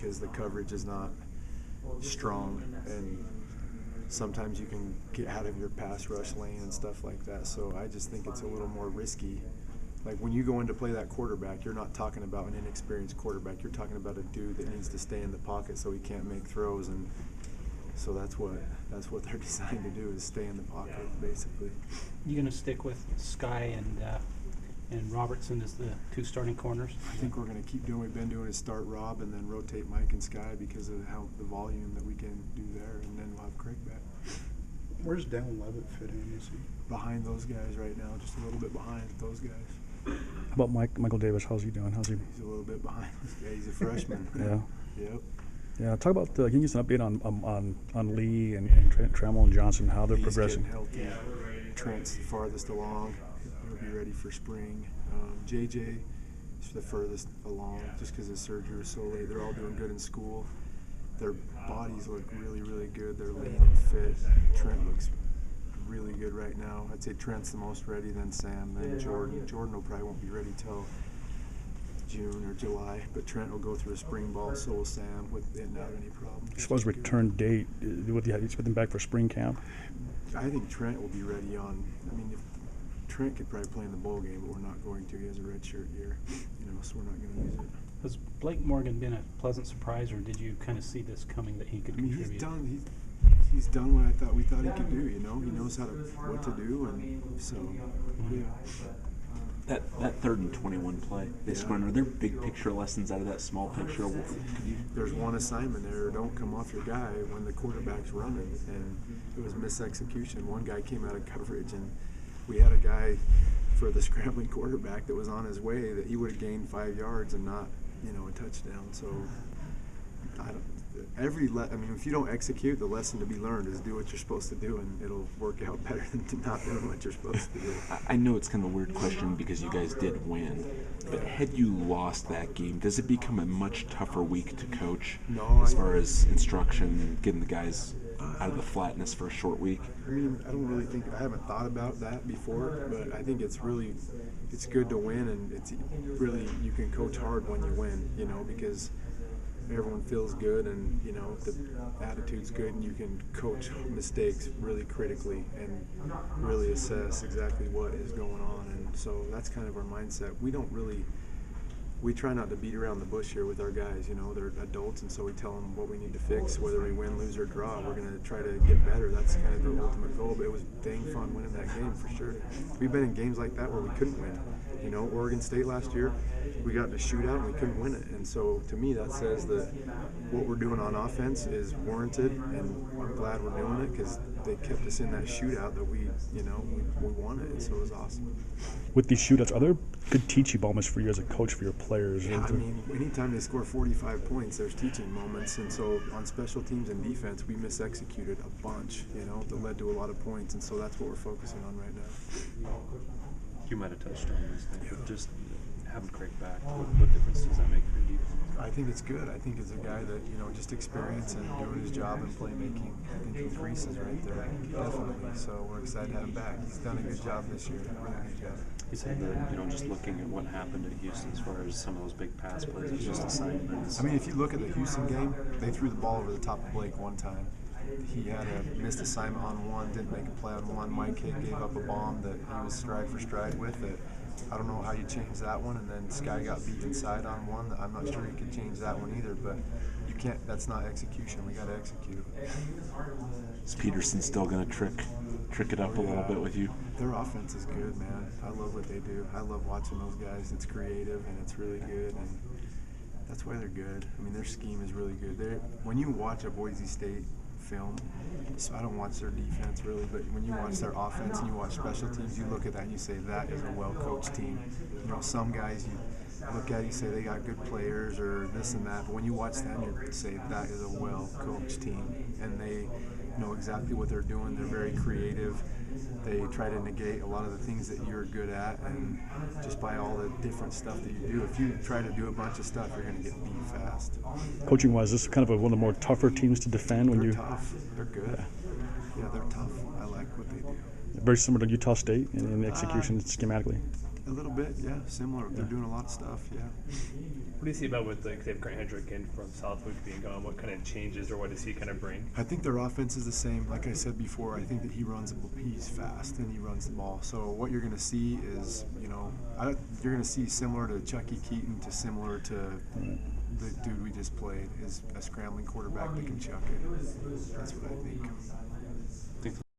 because the coverage is not strong, and sometimes you can get out of your pass rush lane and stuff like that. So I just think it's a little more risky. Like when you go in to play that quarterback, you're not talking about an inexperienced quarterback. You're talking about a dude that needs to stay in the pocket so he can't make throws, and so that's what they're designed to do, is stay in the pocket, basically. You going to stick with Sky and Robertson as the two starting corners? I think we're going to keep doing what we've been doing, is start Rob and then rotate Mike and Sky because of how the volume that we can do there, and then we'll have Craig back. Where's Dallin Levitt fit in, you see? Behind those guys right now, just a little bit behind those guys. How about Michael Davis? How's he doing? He's a little bit behind. Yeah, he's a freshman. Yeah. Yep. Yeah. Talk about can you give us an update on Lee and Trenton Trammell and Johnson, how they're Lee's progressing? Getting healthy. Trent's the farthest along. He'll be ready for spring. JJ is the furthest along, just because his surgery was so late. They're all doing good in school. Their bodies look really, really good. They're lean and fit. Trent looks really good right now. I'd say Trent's the most ready, then Sam, then Jordan. Jordan won't be ready till June or July, but Trent will go through a spring ball, so will Sam, didn't have any problems. As far as return date, what do you expect them back for spring camp? I think Trent will be ready if Trent could probably play in the bowl game, but we're not going to. He has a redshirt year, so we're not going to use it. Has Blake Morgan been a pleasant surprise, or did you kind of see this coming that he could contribute? He's done what we thought he could do. He knows what to do, and so yeah. That 3rd and 21 play, are there big picture lessons out of that small picture? There's one assignment there: don't come off your guy when the quarterback's running, and it was misexecution. One guy came out of coverage, and we had a guy for the scrambling quarterback that was on his way that he would have gained 5 yards and not, a touchdown. So if you don't execute, the lesson to be learned is do what you're supposed to do, and it'll work out better than not doing what you're supposed to do. I know it's kind of a weird question because you guys did win, but had you lost that game, does it become a much tougher week to coach as far as instruction, getting the guys out of the flatness for a short week? I haven't thought about that before, but I think it's good to win, and it's really, you can coach hard when you win, because everyone feels good, and the attitude's good, and you can coach mistakes really critically and really assess exactly what is going on. And so that's kind of our mindset. We try not to beat around the bush here with our guys. They're adults, and so we tell them what we need to fix, whether we win, lose, or draw. We're going to try to get better. That's kind of the ultimate goal, but it was dang fun winning that game for sure. We've been in games like that where we couldn't win. Oregon State last year, we got in a shootout and we couldn't win it. And so to me, that says that what we're doing on offense is warranted, and I'm glad we're doing it because they kept us in that shootout that we wanted, and so it was awesome. With these shootouts, are there good teaching moments for you as a coach for your players? Yeah, anytime they score 45 points, there's teaching moments, and so on special teams and defense, we misexecuted a bunch, that led to a lot of points, and so that's what we're focusing on right now. You might have touched on this thing, but just having Craig back, what difference does that make for you? I think it's good. I think it's a guy that, just experience and doing his job and playmaking, I think increases right there, definitely. So we're excited to have him back. He's done a good job this year, a really good job. He said that, just looking at what happened at Houston as far as some of those big pass plays, it's just assignments. If you look at the Houston game, they threw the ball over the top of Blake one time. He had a missed assignment on one, didn't make a play on one. Mike gave up a bomb that he was stride for stride with it. I don't know how you change that one, and then Sky got beat inside on one. I'm not sure you can change that one either, but you can't. That's not execution. We got to execute. Is Peterson still going to trick it up a little bit with you? Their offense is good, man. I love what they do. I love watching those guys. It's creative and it's really good, and that's why they're good. Their scheme is really good. When you watch a Boise State film, so I don't watch their defense really, but when you watch their offense and you watch special teams, you look at that and you say that is a well-coached team. Some guys you look at, you say they got good players or this and that, but when you watch them, you say that is a well-coached team, and they know exactly what they're doing. They're very creative. They try to negate a lot of the things that you're good at, and just by all the different stuff that you do. If you try to do a bunch of stuff, you're going to get beat fast. Coaching-wise, this is kind of one of the more tougher teams to defend when they're tough. They're good. Yeah, they're tough. I like what they do. Very similar to Utah State in execution schematically. A little bit, yeah, similar. They're doing a lot of stuff, yeah. What do you see about with like they have Grant Hedrick in from Southwick being gone? What kind of changes or what does he kind of bring? I think their offense is the same. Like I said before, I think that he's fast and he runs the ball. So what you're going to see is, you know, you're going to see similar to Chucky Keaton to similar to the dude we just played, is a scrambling quarterback that can chuck it. That's what I think.